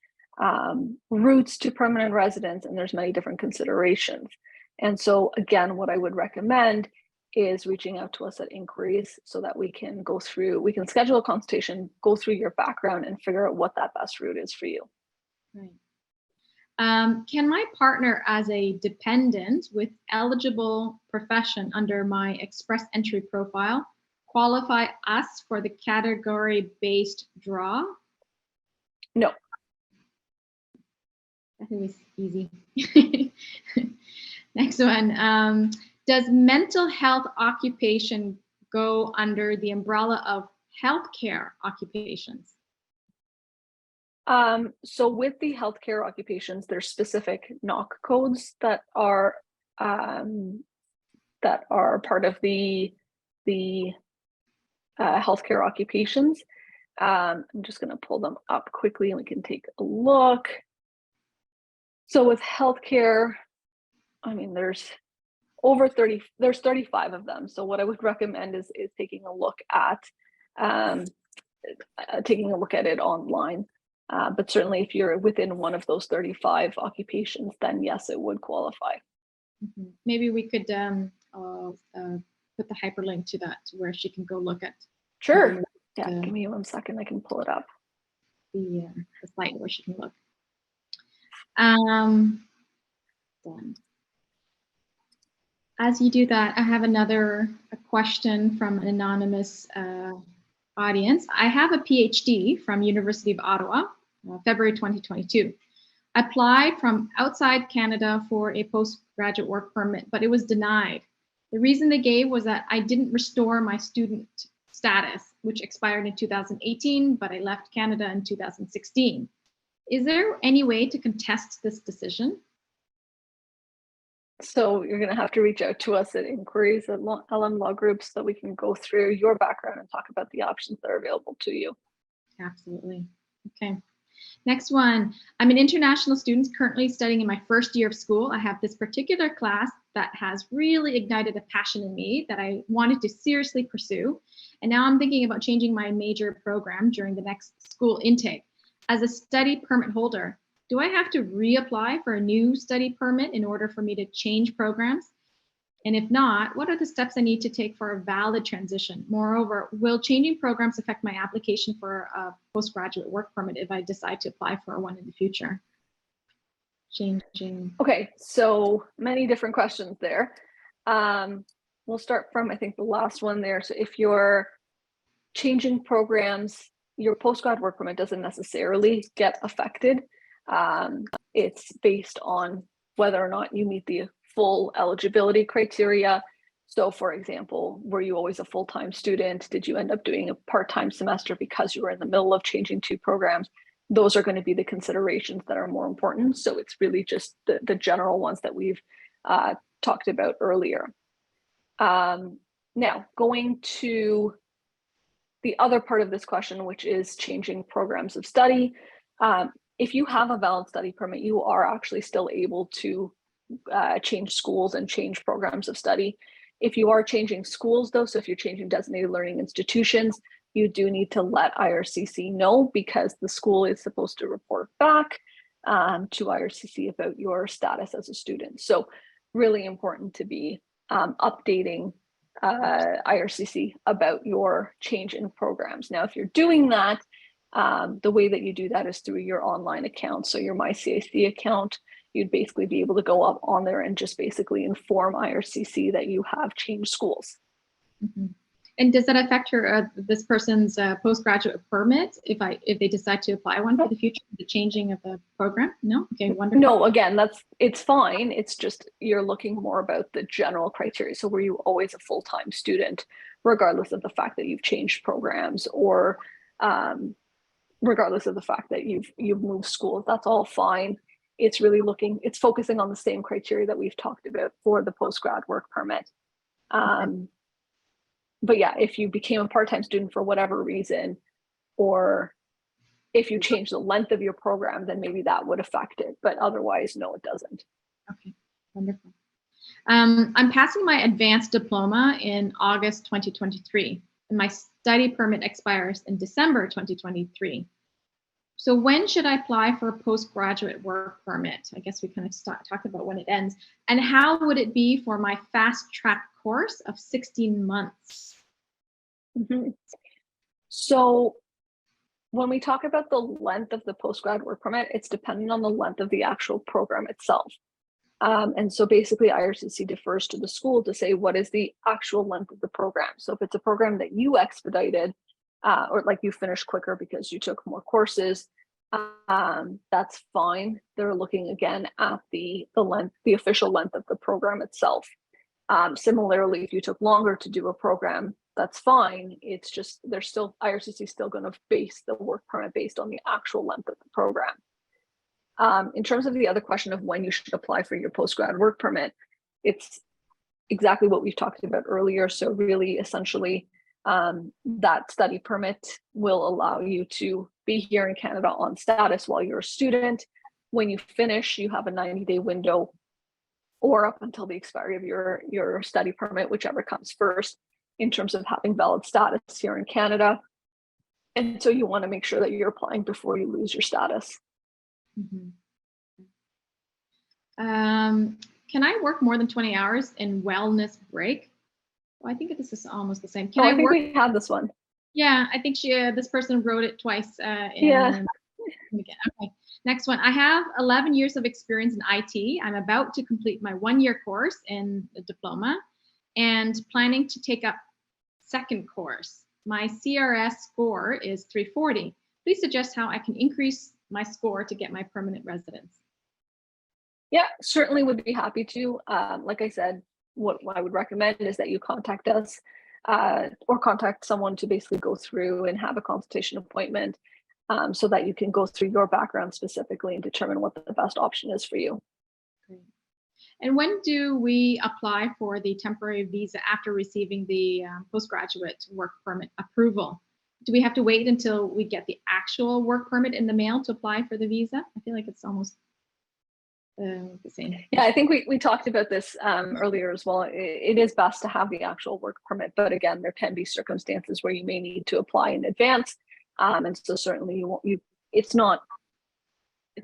routes to permanent residence, and there's many different considerations. And so again, what I would recommend is reaching out to us at Inquiries so that we can schedule a consultation, go through your background and figure out what that best route is for you. Right. Can my partner as a dependent with eligible profession under my Express Entry profile qualify us for the category-based draw? No. I think it was easy. Next one. Does mental health occupation go under the umbrella of healthcare occupations? So with the healthcare occupations, there's specific knock codes that are part of the healthcare occupations. I'm just going to pull them up quickly and we can take a look. So with healthcare, I mean, there's 35 of them. So what I would recommend is taking a look at it online. But certainly if you're within one of those 35 occupations, then yes, it would qualify. Mm-hmm. Maybe we could put the hyperlink to that where she can go look at. Sure. Yeah, give me 1 second. I can pull it up. The site where she can look. Done. As you do that, I have a question from an anonymous audience. I have a PhD from University of Ottawa, February 2022. I applied from outside Canada for a postgraduate work permit, but it was denied. The reason they gave was that I didn't restore my student status, which expired in 2018, but I left Canada in 2016. Is there any way to contest this decision? So you're going to have to reach out to us at Inquiries at LM Law Group so that we can go through your background and talk about the options that are available to you. Absolutely. Okay. Next one. I'm an international student currently studying in my first year of school. I have this particular class that has really ignited a passion in me that I wanted to seriously pursue. And now I'm thinking about changing my major program during the next school intake. As a study permit holder, do I have to reapply for a new study permit in order for me to change programs? And if not, what are the steps I need to take for a valid transition? Moreover, will changing programs affect my application for a postgraduate work permit if I decide to apply for one in the future? Changing. Okay, so many different questions there. We'll start from, I think, the last one there. So if you're changing programs, your postgrad work permit doesn't necessarily get affected. It's based on whether or not you meet the full eligibility criteria. So for example, were you always a full-time student? Did you end up doing a part-time semester because you were in the middle of changing two programs? Those are going to be the considerations that are more important. So it's really just the general ones that we've talked about earlier. Now, going to the other part of this question, which is changing programs of study. If you have a valid study permit, you are actually still able to change schools and change programs of study. If you are changing schools though, so if you're changing designated learning institutions, you do need to let IRCC know because the school is supposed to report back to IRCC about your status as a student. So really important to be updating IRCC about your change in programs. Now, if you're doing that, the way that you do that is through your online account. So your MyCAC account, you'd basically be able to go up on there and just basically inform IRCC that you have changed schools. Mm-hmm. And does that affect her, this person's postgraduate permit if they decide to apply one for the future, the changing of the program? No? Okay, wonderful. No, again, it's fine. It's just you're looking more about the general criteria. So were you always a full-time student, regardless of the fact that you've changed programs, or regardless of the fact that you've moved schools? That's all fine. It's really it's focusing on the same criteria that we've talked about for the postgrad work permit. But yeah, if you became a part-time student for whatever reason, or if you change the length of your program, then maybe that would affect it. But otherwise, no, it doesn't. Okay, wonderful. I'm passing my advanced diploma in August 2023, and my study permit expires in December 2023. So when should I apply for a postgraduate work permit? I guess we kind of talked about when it ends. And how would it be for my fast track course of 16 months? Mm-hmm. So when we talk about the length of the postgrad work permit, it's dependent on the length of the actual program itself. And so basically IRCC defers to the school to say, what is the actual length of the program? So if it's a program that you expedited, or like you finished quicker because you took more courses, that's fine. They're looking again at the length, the official length of the program itself. Similarly, if you took longer to do a program, that's fine. It's just IRCC is still going to base the work permit based on the actual length of the program. In terms of the other question of when you should apply for your postgrad work permit, it's exactly what we've talked about earlier. So really, essentially, that study permit will allow you to be here in Canada on status while you're a student. When you finish, you have a 90-day window, or up until the expiry of your study permit, whichever comes first, in terms of having valid status here in Canada. And so you want to make sure that you're applying before you lose your status. Mm-hmm. Can I work more than 20 hours in wellness break? Well, I think this is almost the same. I think we have this one. Yeah, I think this person wrote it twice. Yeah. Okay. Next one. I have 11 years of experience in IT. I'm about to complete my 1-year course in the diploma and planning to take up second course. My CRS score is 340. Please suggest how I can increase my score to get my permanent residence. Yeah, certainly would be happy to. Like I said, what I would recommend is that you contact us or contact someone to basically go through and have a consultation appointment so that you can go through your background specifically and determine what the best option is for you. Great. And when do we apply for the temporary visa after receiving the postgraduate work permit approval? Do we have to wait until we get the actual work permit in the mail to apply for the visa? I feel like it's almost the same. Yeah, I think we talked about this earlier as well. It is best to have the actual work permit, but again, there can be circumstances where you may need to apply in advance. And so certainly it's not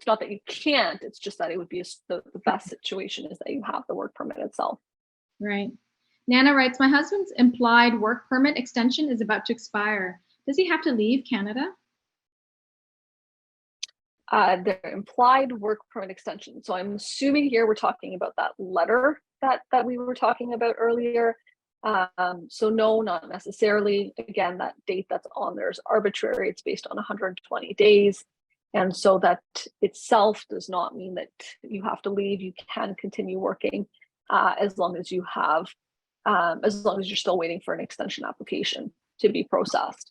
that you can't, it's just that it would be the best situation is that you have the work permit itself. Right. Nana writes, my husband's implied work permit extension is about to expire. Does he have to leave Canada? The implied work permit extension. So I'm assuming here we're talking about that letter that we were talking about earlier. So no, not necessarily. Again, that date that's on there is arbitrary. It's based on 120 days. And so that itself does not mean that you have to leave. You can continue working as long as you have, as long as you're still waiting for an extension application to be processed.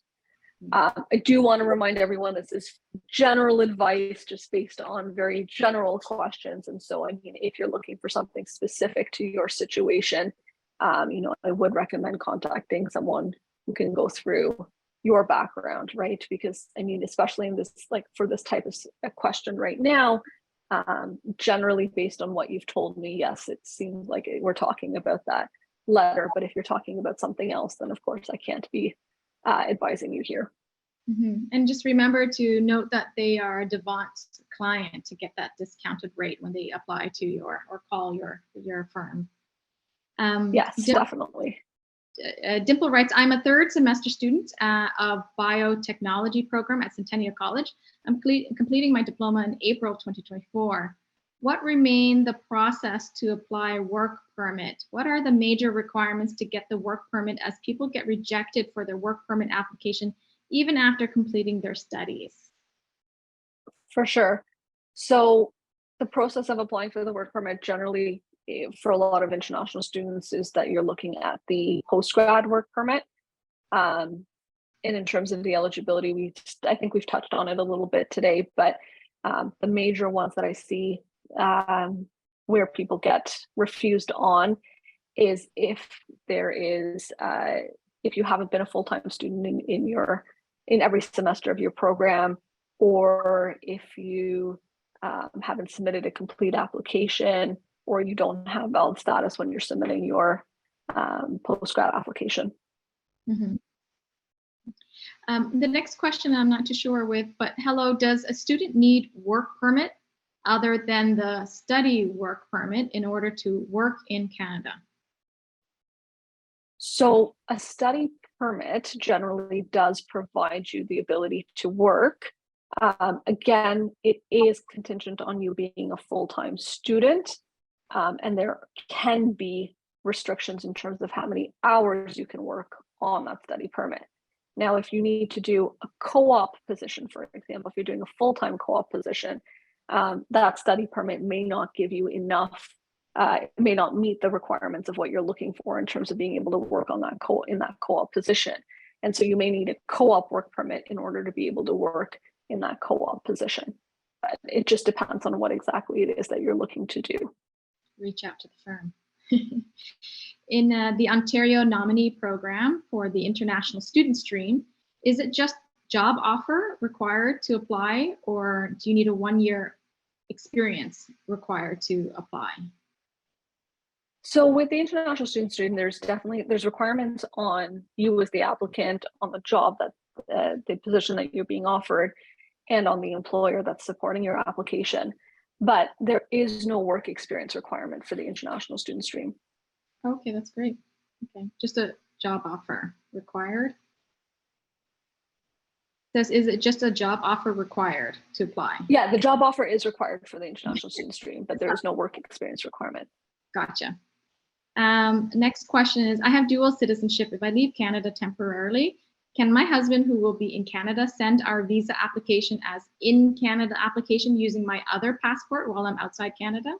I do want to remind everyone this is general advice just based on very general questions. And so, I mean, if you're looking for something specific to your situation, I would recommend contacting someone who can go through your background, right? Because I mean, especially in this, like for this type of a question right now, generally based on what you've told me, yes, it seems like we're talking about that letter. But if you're talking about something else, then of course I can't be advising you here. Mm-hmm. And just remember to note that they are a Devant client to get that discounted rate when they apply to or call your firm. Yes, definitely. Dimple writes, I'm a third semester student of biotechnology program at Centennial College. I'm completing my diploma in April 2024. what remain the process to apply work permit? What are the major requirements to get the work permit, as people get rejected for their work permit application even after completing their studies? For sure. So the process of applying for the work permit generally, for a lot of international students, is that you're looking at the post-grad work permit. And in terms of the eligibility, I think we've touched on it a little bit today, but the major ones that I see where people get refused on is if you haven't been a full-time student in every semester of your program, or if you haven't submitted a complete application, or you don't have valid status when you're submitting your post-grad application. Mm-hmm. The next question I'm not too sure with, but hello, does a student need work permit other than the study work permit in order to work in Canada? So a study permit generally does provide you the ability to work. Again, it is contingent on you being a full-time student, and there can be restrictions in terms of how many hours you can work on that study permit. Now, if you need to do a co-op position, for example, if you're doing a full-time co-op position, that study permit may not give you enough, it may not meet the requirements of what you're looking for in terms of being able to work on that co-op position. And so you may need a co-op work permit in order to be able to work in that co-op position. But it just depends on what exactly it is that you're looking to do. Reach out to the firm. In the Ontario nominee program for the international student stream, is it just job offer required to apply, or do you need a 1-year experience required to apply? So with the international student stream, there's requirements on you as the applicant, on the job that the position that you're being offered, and on the employer that's supporting your application. But there is no work experience requirement for the international student stream. Okay, that's great. Okay, just a job offer required. Is it just a job offer required to apply? Yeah, the job offer is required for the international student stream, but there is no work experience requirement. Gotcha. Next question is, I have dual citizenship. If I leave Canada temporarily, can my husband, who will be in Canada, send our visa application as in Canada application using my other passport while I'm outside Canada?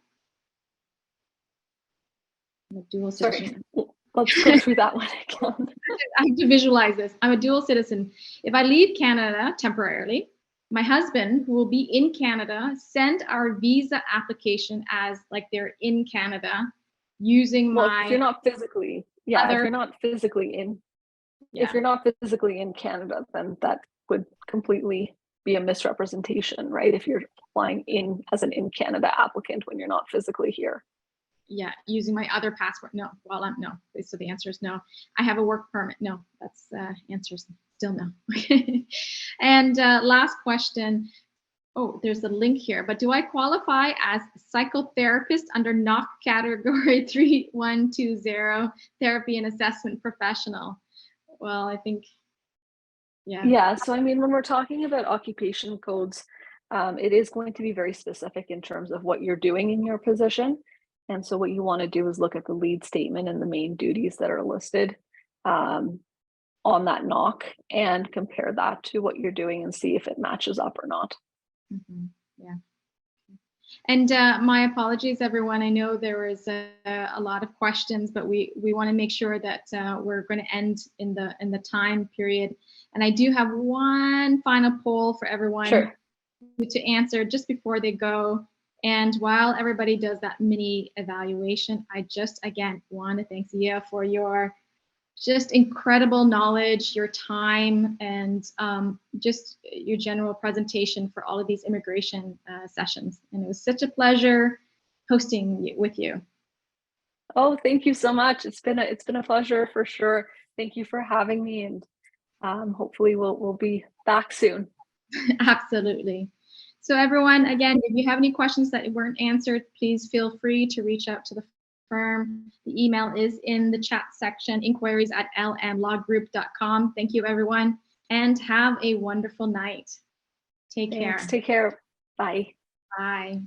Dual citizenship. Sorry, let's go through that one again. I have to visualize this. I'm a dual citizen. If I leave Canada temporarily, my husband, who will be in Canada, send our visa application as like they're in Canada using if you're not physically, if you're not physically in Canada, then that would completely be a misrepresentation, right? If you're applying as an in Canada applicant when you're not physically here. Yeah, using my other passport. No, no. So the answer is no. I have a work permit. No, that's answer is still no. And last question. Oh, there's a link here, but do I qualify as psychotherapist under NOC category 3120, therapy and assessment professional? Well, I think, yeah. Yeah, so I mean, when we're talking about occupation codes, it is going to be very specific in terms of what you're doing in your position. And so what you want to do is look at the lead statement and the main duties that are listed on that NOC and compare that to what you're doing and see if it matches up or not. Mm-hmm. Yeah. And my apologies, everyone. I know there was a lot of questions, but we want to make sure that we're going to end in the time period. And I do have one final poll for everyone to answer just before they go. And while everybody does that mini evaluation, I just, again, want to thank Ziah for your just incredible knowledge, your time, and just your general presentation for all of these immigration sessions. And it was such a pleasure hosting with you. Oh, thank you so much. It's been a pleasure for sure. Thank you for having me, and hopefully we'll be back soon. Absolutely. So everyone, again, if you have any questions that weren't answered, please feel free to reach out to the firm. The email is in the chat section, inquiries@lmlawgroup.com. Thank you, everyone, and have a wonderful night. Take care. Take care. Bye. Bye.